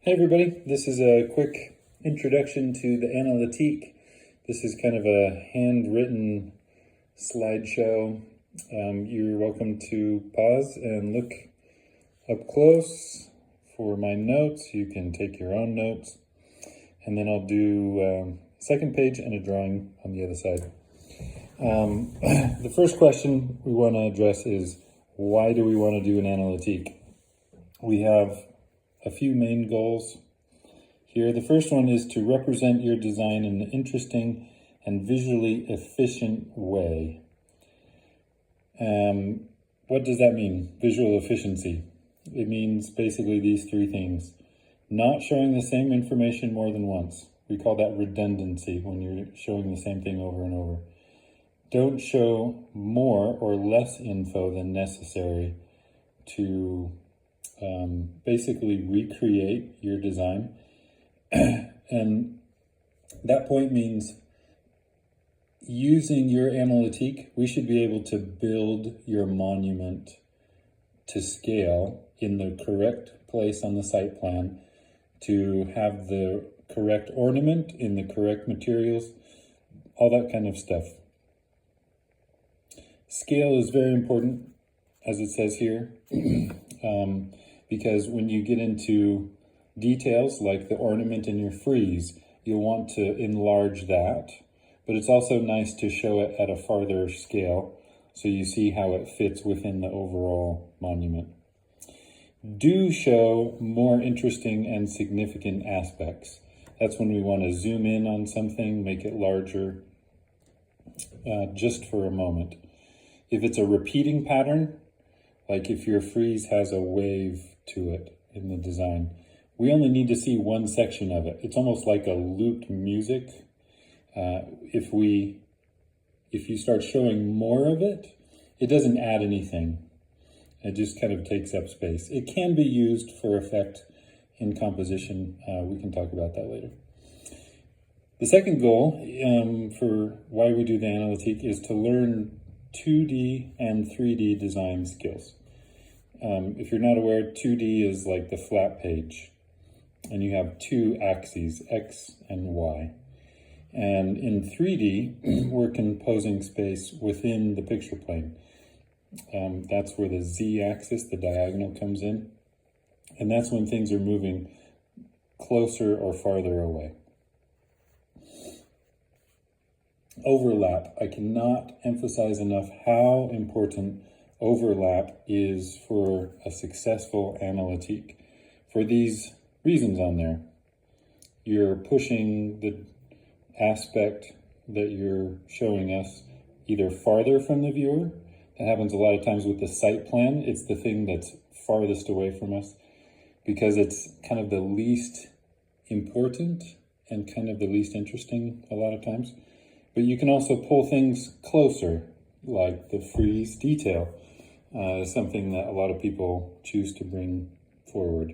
Hey everybody, this is a quick introduction to the Analytique. This is kind of a handwritten slideshow. You're welcome to pause and look up close for my notes. You can take your own notes. And then I'll do a second page and a drawing on the other side. The first question we want to address is, why do we want to do an Analytique? We have a few main goals here. The first one is to represent your design in an interesting and visually efficient way. What does that mean, visual efficiency? It means basically these three things. Not showing the same information more than once. We call that redundancy when you're showing the same thing over and over. Don't show more or less info than necessary to basically recreate your design. And that point means using your Analytique, we should be able to build your monument to scale in the correct place on the site plan, to have the correct ornament in the correct materials, all that kind of stuff. Scale is very important, as it says here. Because when you get into details like the ornament in your frieze, you'll want to enlarge that, but it's also nice to show it at a farther scale so you see how it fits within the overall monument. Do show more interesting and significant aspects. That's when we want to zoom in on something, make it larger, just for a moment. If it's a repeating pattern, like if your frieze has a wave to it in the design, we only need to see one section of it. It's almost like a looped music. If you start showing more of it, it doesn't add anything. It just kind of takes up space. It can be used for effect in composition. We can talk about that later. The second goal for why we do the Analytique is to learn 2D and 3D design skills. If you're not aware, 2D is like the flat page, and you have two axes, X and Y. And in 3D, we're composing space within the picture plane. That's where the Z-axis, the diagonal, comes in. And that's when things are moving closer or farther away. Overlap. I cannot emphasize enough how important overlap is for a successful Analytique. For these reasons on there, you're pushing the aspect that you're showing us either farther from the viewer. That happens a lot of times with the site plan. It's the thing that's farthest away from us because it's kind of the least important and kind of the least interesting a lot of times. But you can also pull things closer, like the frieze detail. Something that a lot of people choose to bring forward.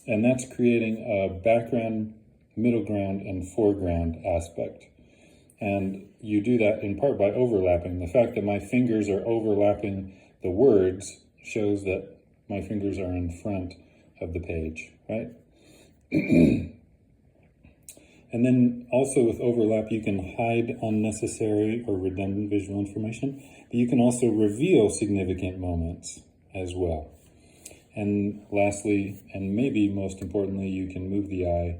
And that's creating a background, middle ground, and foreground aspect. And you do that in part by overlapping. The fact that my fingers are overlapping the words shows that my fingers are in front of the page, right? And then also with overlap, you can hide unnecessary or redundant visual information, but you can also reveal significant moments as well. And lastly, and maybe most importantly, you can move the eye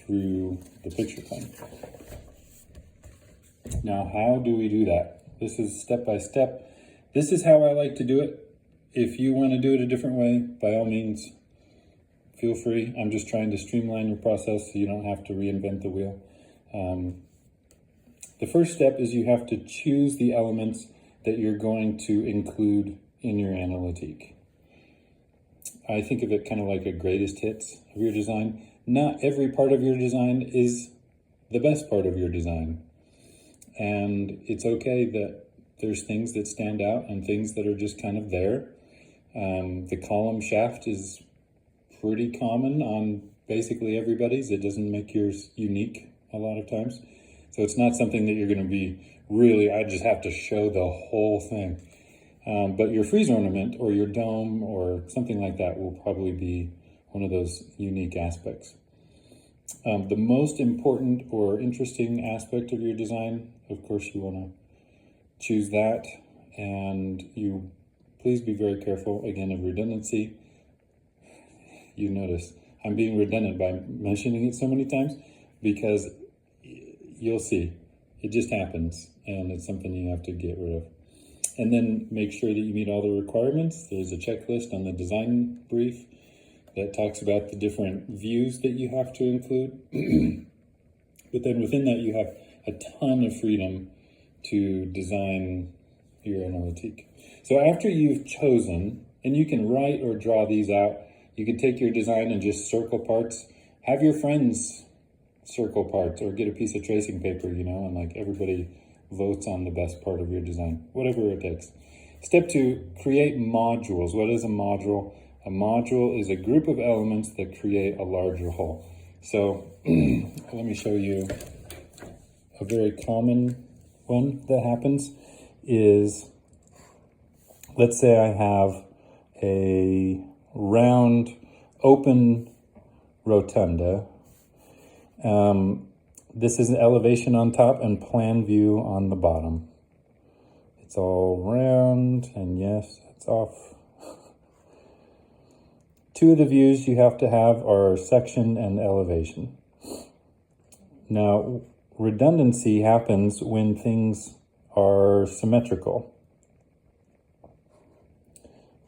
through the picture plane. Now, how do we do that? This is step by step. This is how I like to do it. If you want to do it a different way, by all means, feel free. I'm just trying to streamline your process so you don't have to reinvent the wheel. The first step is you have to choose the elements that you're going to include in your Analytique. I think of it kind of like a greatest hits of your design. Not every part of your design is the best part of your design. And it's okay that there's things that stand out and things that are just kind of there. The column shaft is pretty common on basically everybody's. It doesn't make yours unique a lot of times. So it's not something that you're going to be really, I just have to show the whole thing. But your frieze ornament or your dome or something like that will probably be one of those unique aspects. The most important or interesting aspect of your design, of course, you want to choose that, and you please be very careful, again, of redundancy. You notice I'm being redundant by mentioning it so many times, because you'll see, it just happens, and it's something you have to get rid of. And then make sure that you meet all the requirements. There's a checklist on the design brief that talks about the different views that you have to include. But then within that, you have a ton of freedom to design your Analytique. So after you've chosen, and you can write or draw these out, you can take your design and just circle parts. Have your friends circle parts, or get a piece of tracing paper, and like everybody votes on the best part of your design, whatever it takes. Step 2, create modules. What is a module? A module is a group of elements that create a larger whole. So let me show you a very common one that happens is, let's say I have a round open rotunda. This is an elevation on top and plan view on the bottom. It's all round, and yes, it's off. Two of the views you have to have are section and elevation. Now, redundancy happens when things are symmetrical.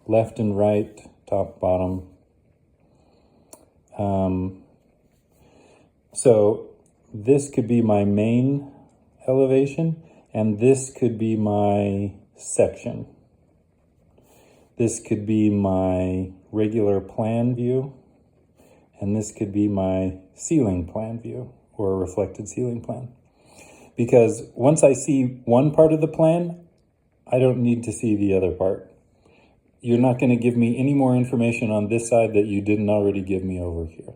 Left and right, top, bottom. So this could be my main elevation, and this could be my section. This could be my regular plan view, and this could be my ceiling plan view, or reflected ceiling plan. Because once I see one part of the plan, I don't need to see the other part. You're not going to give me any more information on this side that you didn't already give me over here,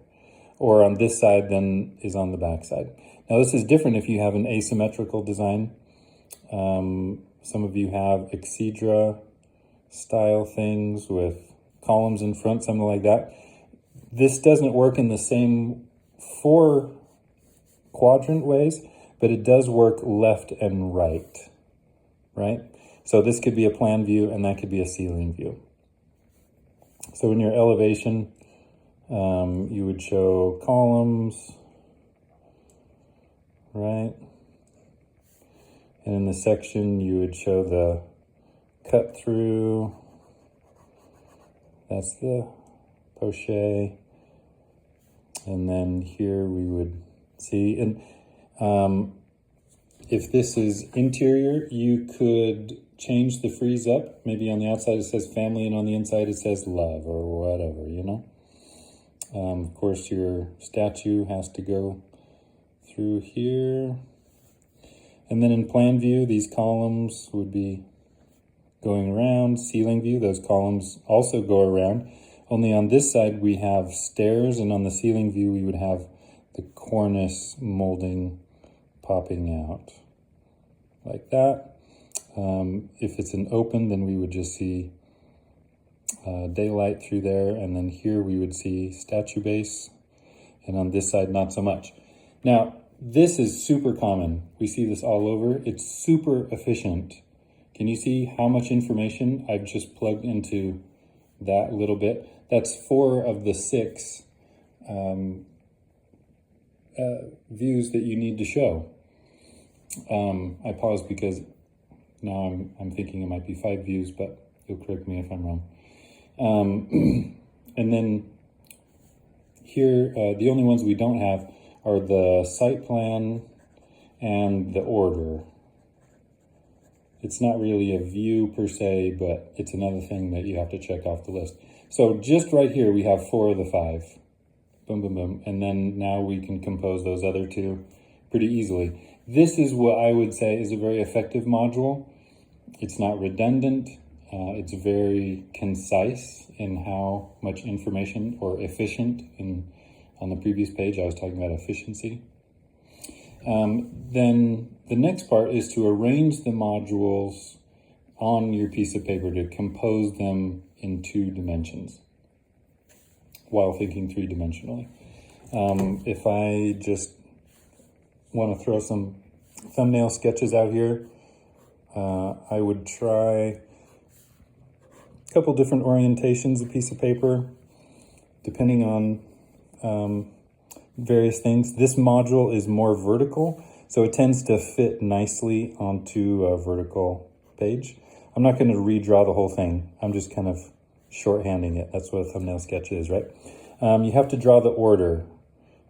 or on this side than is on the back side. Now, this is different if you have an asymmetrical design. Some of you have Exedra style things with columns in front, something like that. This doesn't work in the same 4 quadrant ways, but it does work left and right? So this could be a plan view, and that could be a ceiling view. So in your elevation, you would show columns, right? And in the section, you would show the cut through. That's the poche. And then here we would see, and if this is interior, you could change the frieze up. Maybe on the outside it says family, and on the inside it says love, or whatever, Of course, your statue has to go through here. And then in plan view, these columns would be going around. Ceiling view, those columns also go around. Only on this side we have stairs, and on the ceiling view we would have the cornice molding popping out like that. If it's an open, then we would just see daylight through there, and then here we would see statue base, and on this side not so much. Now, this is super common. We see this all over. It's super efficient. Can you see how much information I've just plugged into that little bit? That's 4 of the 6 views that you need to show. I paused because now I'm thinking it might be 5 views, but you'll correct me if I'm wrong. And then here, the only ones we don't have are the site plan and the order. It's not really a view per se, but it's another thing that you have to check off the list. So just right here, we have 4 of the 5. Boom, boom, boom. And then now we can compose those other 2 pretty easily. This is what I would say is a very effective module. It's not redundant. It's very concise in how much information, or efficient. On the previous page, I was talking about efficiency. Then the next part is to arrange the modules on your piece of paper, to compose them in 2 dimensions. while thinking three-dimensionally. If I just want to throw some thumbnail sketches out here, I would try a couple different orientations of piece of paper, depending on various things. This module is more vertical, so it tends to fit nicely onto a vertical page. I'm not going to redraw the whole thing. I'm just kind of shorthanding it. That's what a thumbnail sketch is, right? You have to draw the order.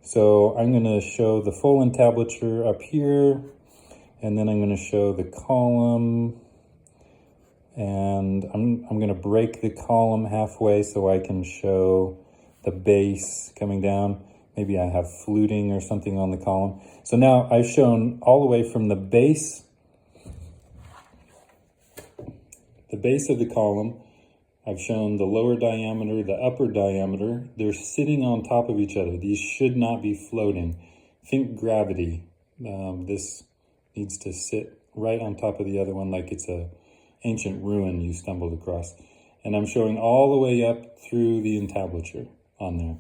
So I'm going to show the full entablature up here, and then I'm going to show the column, and I'm going to break the column halfway so I can show the base coming down. Maybe I have fluting or something on the column. So now I've shown all the way from the base of the column. I've shown the lower diameter, the upper diameter. They're sitting on top of each other. These should not be floating. Think gravity. This needs to sit right on top of the other one like it's a ancient ruin you stumbled across. And I'm showing all the way up through the entablature on there.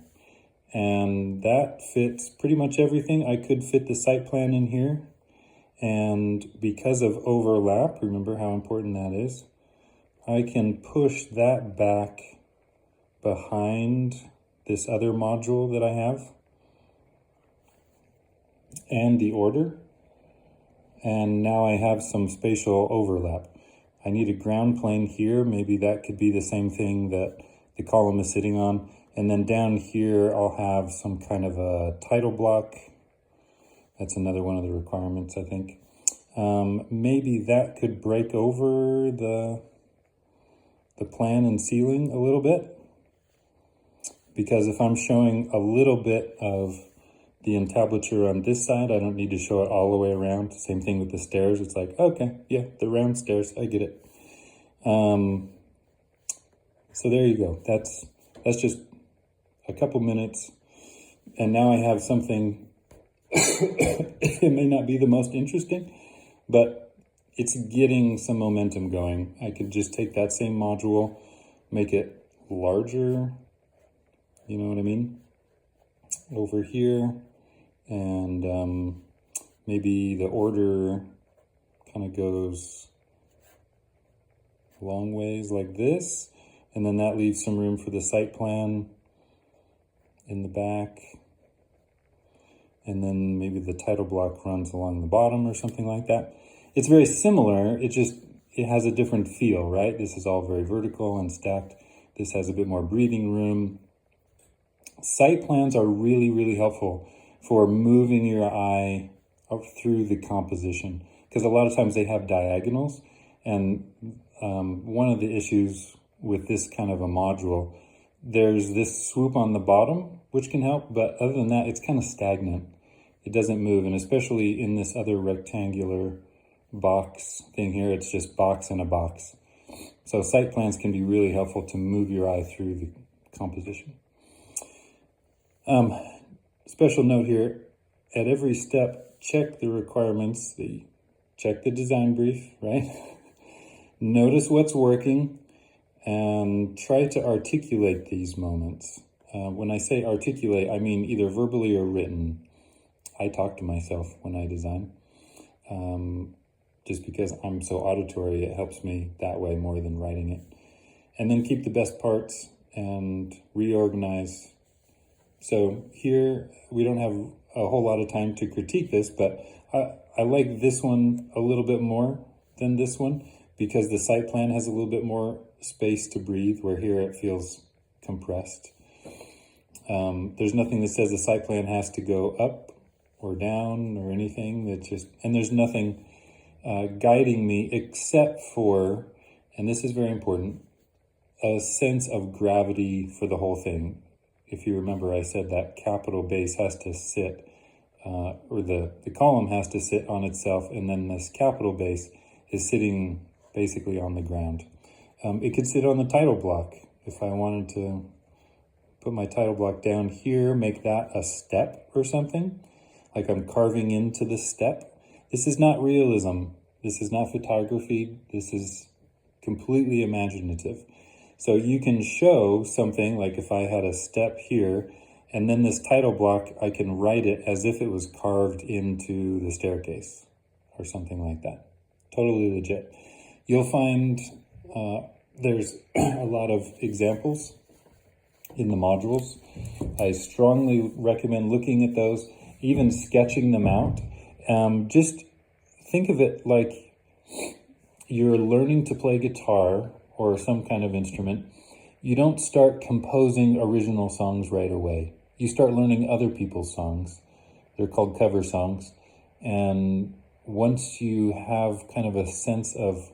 And that fits pretty much everything. I could fit the site plan in here. And because of overlap, remember how important that is, I can push that back behind this other module that I have and the order. And now I have some spatial overlap. I need a ground plane here. Maybe that could be the same thing that the column is sitting on. And then down here, I'll have some kind of a title block. That's another one of the requirements, I think. Maybe that could break over the plan and ceiling a little bit, because if I'm showing a little bit of the entablature on this side, I don't need to show it all the way around. Same thing with the stairs. It's like, okay, yeah, the round stairs, I get it. So there you go. That's just a couple minutes, and now I have something. It may not be the most interesting, but it's getting some momentum going. I could just take that same module, make it larger, you know what I mean, over here, and maybe the order kind of goes long ways like this, and then that leaves some room for the site plan in the back, and then maybe the title block runs along the bottom or something like that. It's very similar, it has a different feel, right? This is all very vertical and stacked. This has a bit more breathing room. Site plans are really, really helpful for moving your eye up through the composition, because a lot of times they have diagonals, and one of the issues with this kind of a module, there's this swoop on the bottom, which can help, but other than that, it's kind of stagnant. It doesn't move, and especially in this other rectangular box thing here, it's just box in a box. So site plans can be really helpful to move your eye through the composition. Special note here, at every step, check the requirements, check the design brief, right? Notice what's working and try to articulate these moments. When I say articulate, I mean either verbally or written. I talk to myself when I design. Just because I'm so auditory, it helps me that way more than writing it. And then keep the best parts and reorganize. So here, we don't have a whole lot of time to critique this, but I like this one a little bit more than this one, because the site plan has a little bit more space to breathe, where here it feels compressed. There's nothing that says the site plan has to go up or down or anything. And there's nothing guiding me except for, and this is very important, a sense of gravity for the whole thing. If you remember, I said that capital base has to sit, or the column has to sit on itself, and then this capital base is sitting basically on the ground. It could sit on the title block. If I wanted to put my title block down here, make that a step or something, like I'm carving into the step. This is not realism. This is not photography. This is completely imaginative. So you can show something like if I had a step here, and then this title block, I can write it as if it was carved into the staircase or something like that. Totally legit. You'll find there's a lot of examples in the modules. I strongly recommend looking at those, even sketching them out. Just think of it like you're learning to play guitar or some kind of instrument. You don't start composing original songs right away. You start learning other people's songs. They're called cover songs. And once you have kind of a sense of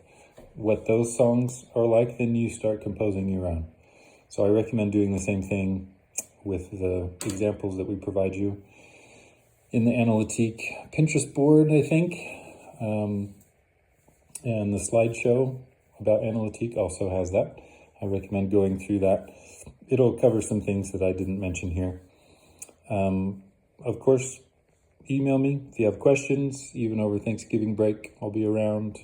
what those songs are like, then you start composing your own. So I recommend doing the same thing with the examples that we provide you in the Analytique Pinterest board, I think. And the slideshow about Analytique also has that. I recommend going through that. It'll cover some things that I didn't mention here. Of course, email me if you have questions, even over Thanksgiving break. I'll be around.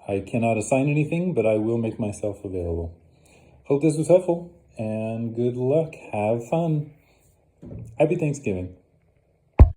I cannot assign anything, but I will make myself available. Hope this was helpful, and good luck. Have fun. Happy Thanksgiving.